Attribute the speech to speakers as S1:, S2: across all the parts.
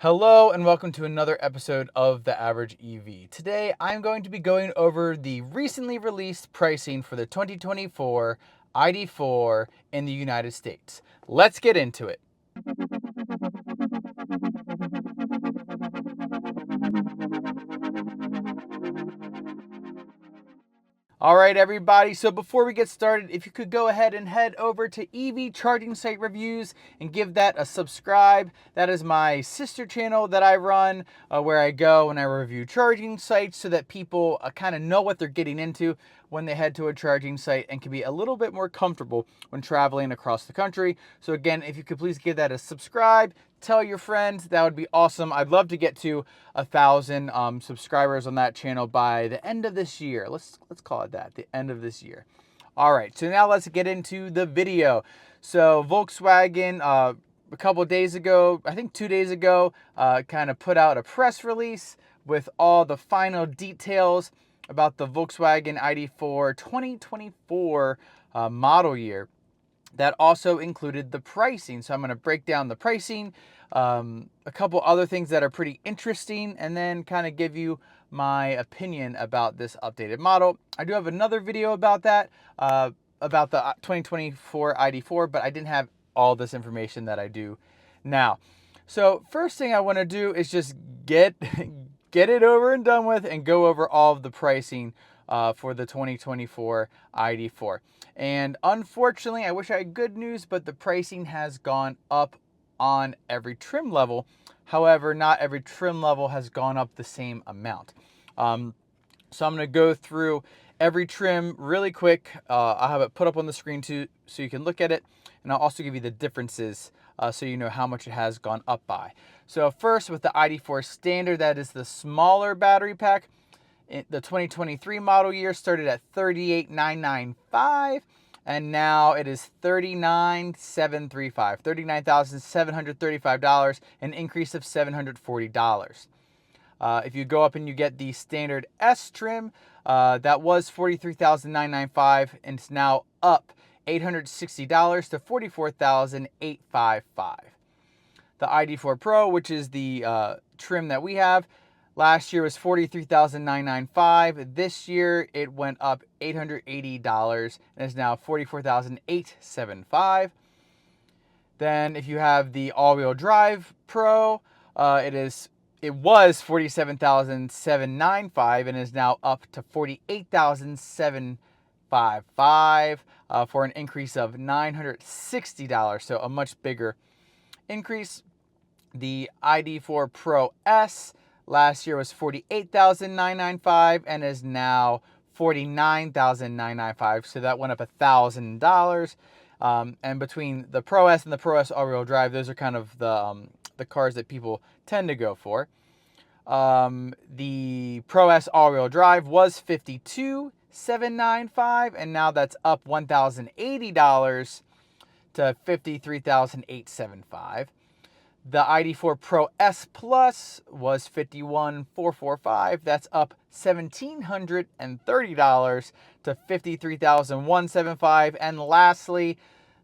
S1: Hello and welcome to another episode of The Average EV. Today I'm going to be going over the recently released pricing for the 2024 ID.4 in the United States. Let's get into it. All right, everybody. So before we get started, if you could go ahead and head over to EV Charging Site Reviews and give that a subscribe. That is my sister channel that I run, where I go and I review charging sites so that people kind of know what they're getting into when they head to a charging site and can be a little bit more comfortable when traveling across the country. So again, if you could please give that a subscribe, tell your friends, that would be awesome. I'd love to get to 1,000 subscribers on that channel by the end of this year. Let's call it that, the end of this year. All right, so now let's get into the video. So Volkswagen, a couple of days ago, I think 2 days ago, kind of put out a press release with all the final details about the Volkswagen ID.4 2024 model year. That also included the pricing. So I'm going to break down the pricing, a couple other things that are pretty interesting, and then kind of give you my opinion about this updated model. I do have another video about that, about the 2024 ID.4, but I didn't have all this information that I do now. So first thing I want to do is just get it over and done with and go over all of the pricing for the 2024 ID.4. And unfortunately, I wish I had good news, but the pricing has gone up on every trim level. However, not every trim level has gone up the same amount. So I'm going to go through every trim really quick. I'll have it put up on the screen too, so you can look at it. And I'll also give you the differences so you know how much it has gone up by. So first, with the ID.4 Standard, that is the smaller battery pack. The 2023 model year started at $38,995, and now it is $39,735, $39,735, an increase of $740. If you go up and you get the standard S trim, that was $43,995, and it's now up $860 to $44,855. The ID.4 Pro, which is the trim that we have, last year was $43,995. This year it went up $880 and is now $44,875. Then if you have the all-wheel drive Pro, it was $47,795 and is now up to $48,755 for an increase of $960. So a much bigger increase. The ID.4 Pro S last year was $48,995 and is now $49,995. So that went up $1,000. And between the Pro S and the Pro S all-wheel drive, those are kind of the cars that people tend to go for. The Pro S all-wheel drive was $52,795, and now that's up $1,080 to $53,875. The ID.4 Pro S Plus was $51,445. That's up $1,730 to $53,175. And lastly,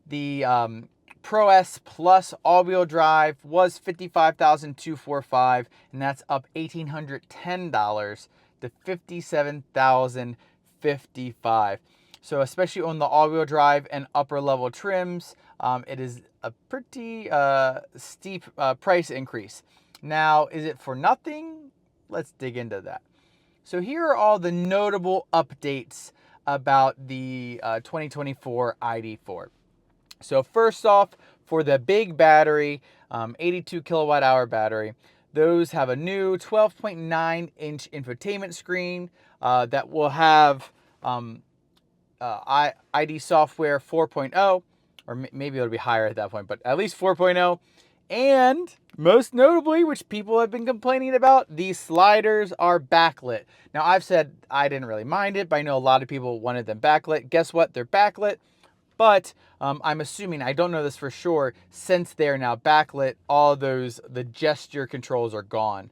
S1: the Pro S Plus all-wheel drive was $55,245, and that's up $1,810 to $57,055. So especially on the all-wheel drive and upper level trims, it is a pretty steep price increase. Now, is it for nothing? Let's dig into that. So here are all the notable updates about the 2024 ID.4. So first off, for the big battery, 82 kilowatt hour battery, those have a new 12.9-inch infotainment screen that will have ID software 4.0, or maybe it'll be higher at that point, but at least 4.0. And most notably, which people have been complaining about, these sliders are backlit. Now, I've said I didn't really mind it, but I know a lot of people wanted them backlit. Guess what? They're backlit. But I'm assuming, I don't know this for sure, since they're now backlit, all the gesture controls are gone,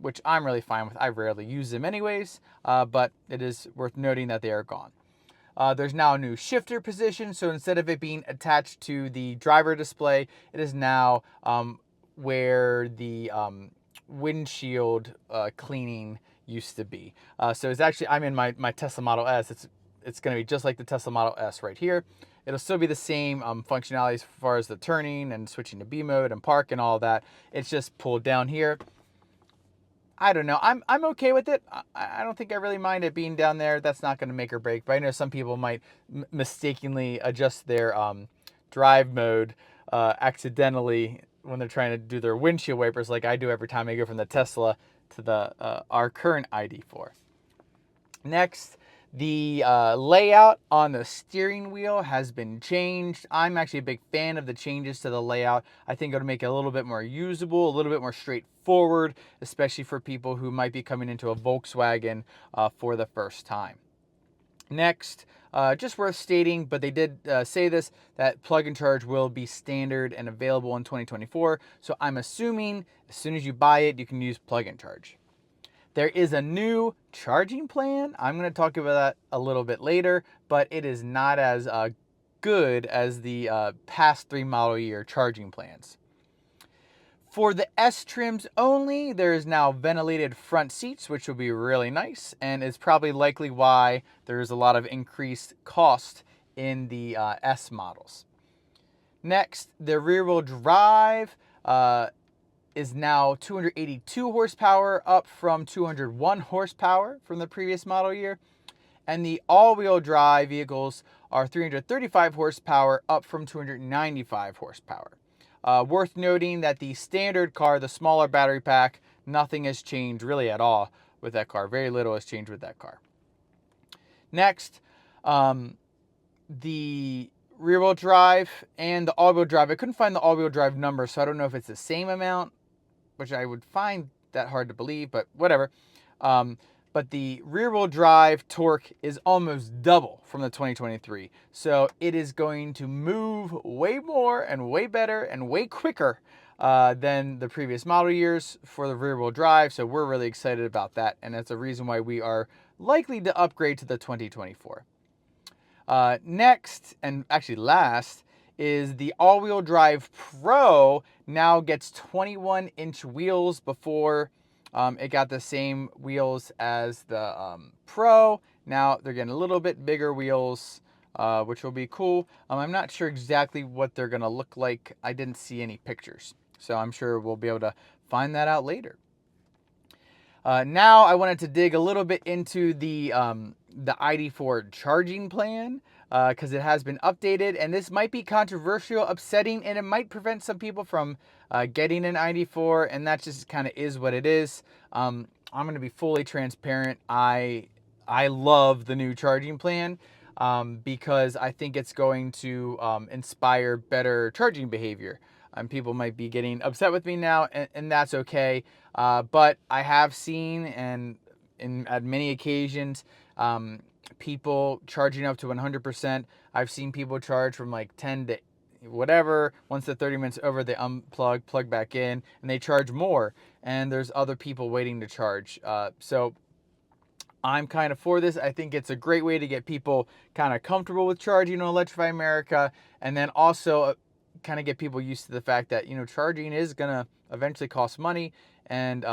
S1: which I'm really fine with. I rarely use them anyways, but it is worth noting that they are gone. There's now a new shifter position, so instead of it being attached to the driver display, it is now where the windshield cleaning used to be. So it's actually, I'm in my Tesla Model S. It's going to be just like the Tesla Model S right here. It'll still be the same functionality as far as the turning and switching to B mode and park and all that. It's just pulled down here. I don't know. I'm okay with it. I don't think I really mind it being down there. That's not going to make or break. But I know some people might mistakenly adjust their drive mode accidentally when they're trying to do their windshield wipers, like I do every time I go from the Tesla to the our current ID.4. Next, the layout on the steering wheel has been changed. I'm actually a big fan of the changes to the layout. I think it'll make it a little bit more usable, a little bit more straightforward, especially for people who might be coming into a Volkswagen for the first time. Next, just worth stating, but they did say this, that plug and charge will be standard and available in 2024. So I'm assuming as soon as you buy it, you can use plug and charge. There is a new charging plan. I'm going to talk about that a little bit later, but it is not as good as the past 3 model year charging plans. For the S trims only, there is now ventilated front seats, which will be really nice, and is probably likely why there's a lot of increased cost in the S models. Next, the rear-wheel drive is now 282 horsepower, up from 201 horsepower from the previous model year. And the all-wheel drive vehicles are 335 horsepower, up from 295 horsepower. Worth noting that the standard car, the smaller battery pack, nothing has changed really at all with that car. Very little has changed with that car. Next, the rear-wheel drive and the all-wheel drive. I couldn't find the all-wheel drive number, so I don't know if it's the same amount, which I would find that hard to believe, but whatever. But the rear-wheel drive torque is almost double from the 2023. So it is going to move way more and way better and way quicker than the previous model years for the rear-wheel drive. So we're really excited about that. And that's a reason why we are likely to upgrade to the 2024. Next, and actually last, is the all-wheel drive Pro now gets 21-inch wheels. Before it got the same wheels as the Pro. Now they're getting a little bit bigger wheels, which will be cool. I'm not sure exactly what they're going to look like. I didn't see any pictures, so I'm sure we'll be able to find that out later. Now I wanted to dig a little bit into the ID.4 charging plan, because it has been updated, and this might be controversial, upsetting, and it might prevent some people from getting an ID.4, and that just kind of is what it is. I'm going to be fully transparent. I love the new charging plan because I think it's going to inspire better charging behavior. People might be getting upset with me now, and that's okay. But I have seen, and at many occasions, people charging up to 100%. I've seen people charge from like 10 to whatever. Once the 30 minutes over, they unplug, plug back in, and they charge more. And there's other people waiting to charge. So I'm kind of for this. I think it's a great way to get people kind of comfortable with charging on Electrify America, and then also kind of get people used to the fact that, charging is going to eventually cost money, and,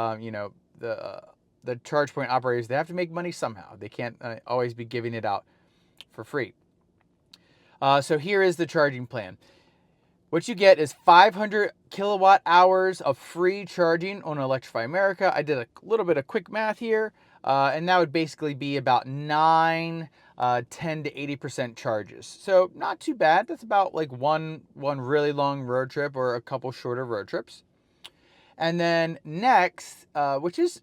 S1: the charge point operators, they have to make money somehow. They can't always be giving it out for free. So here is the charging plan. What you get is 500 kilowatt hours of free charging on Electrify America. I did a little bit of quick math here, and that would basically be about 10 to 80% charges. So not too bad. That's about like one really long road trip or a couple shorter road trips. And then next, which is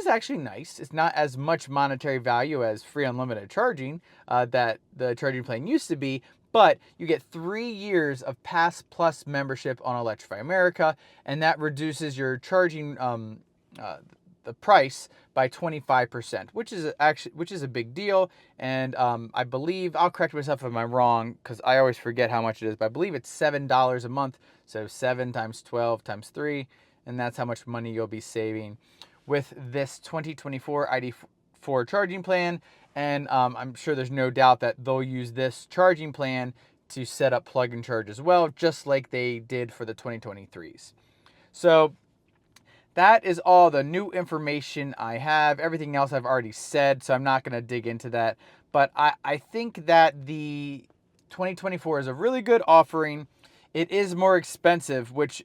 S1: actually nice. It's not as much monetary value as free unlimited charging that the charging plan used to be, but you get 3 years of Pass Plus membership on Electrify America, and that reduces your charging the price by 25%, which is a big deal. And I believe, I'll correct myself if I'm wrong, because I always forget how much it is, but I believe it's $7 a month. So 7 times 12 times 3, and that's how much money you'll be saving with this 2024 ID.4 charging plan. And I'm sure there's no doubt that they'll use this charging plan to set up plug and charge as well, just like they did for the 2023s. So that is all the new information I have. Everything else I've already said, so I'm not going to dig into that. But I think that the 2024 is a really good offering. It is more expensive, which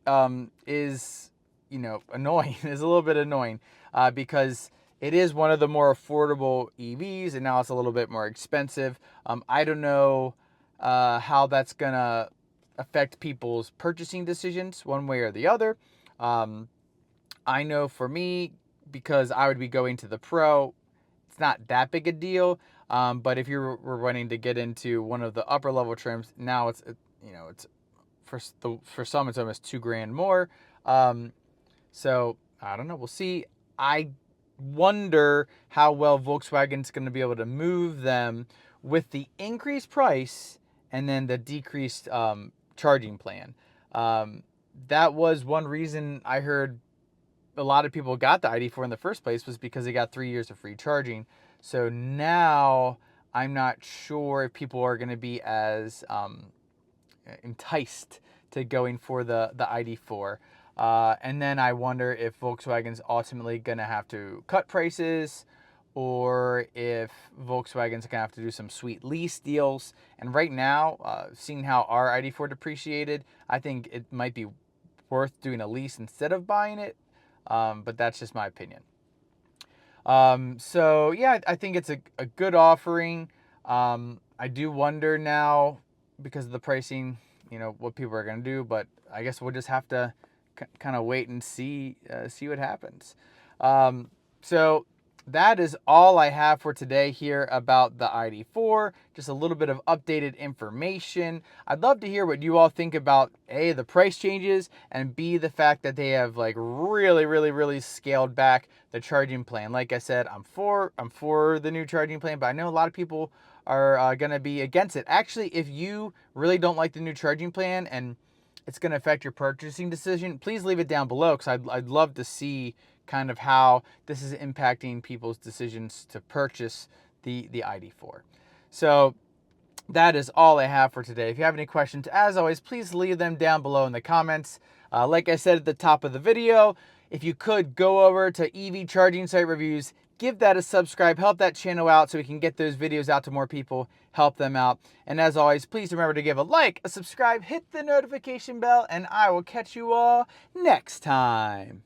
S1: is, annoying. Is a little bit annoying because it is one of the more affordable EVs, and now it's a little bit more expensive. I don't know how that's going to affect people's purchasing decisions one way or the other. I know for me, because I would be going to the Pro, it's not that big a deal. But if you were wanting to get into one of the upper level trims, now it's for some it's almost $2,000 more. So I don't know. We'll see. I wonder how well Volkswagen's going to be able to move them with the increased price and then the decreased charging plan. That was one reason I heard a lot of people got the ID.4 in the first place, was because they got 3 years of free charging. So now I'm not sure if people are going to be as enticed to going for the ID.4. And then I wonder if Volkswagen's ultimately going to have to cut prices, or if Volkswagen's going to have to do some sweet lease deals. And right now, seeing how our ID.4 depreciated, I think it might be worth doing a lease instead of buying it. But that's just my opinion. So yeah, I think it's a good offering. I do wonder now, because of the pricing, what people are going to do, but I guess we'll just have to kind of wait and see what happens. So that is all I have for today here about the ID.4. Just a little bit of updated information. I'd love to hear what you all think about A, the price changes, and B, the fact that they have like really scaled back the charging plan. Like I said, I'm for the new charging plan, but I know a lot of people are going to be against it. Actually, if you really don't like the new charging plan and it's going to affect your purchasing decision, please leave it down below, because I'd love to see kind of how this is impacting people's decisions to purchase the ID.4. So that is all I have for today. If you have any questions, as always, please leave them down below in the comments. Like I said at the top of the video, if you could go over to EV Charging Site Reviews, give that a subscribe, help that channel out so we can get those videos out to more people, help them out. And as always, please remember to give a like, a subscribe, hit the notification bell, and I will catch you all next time.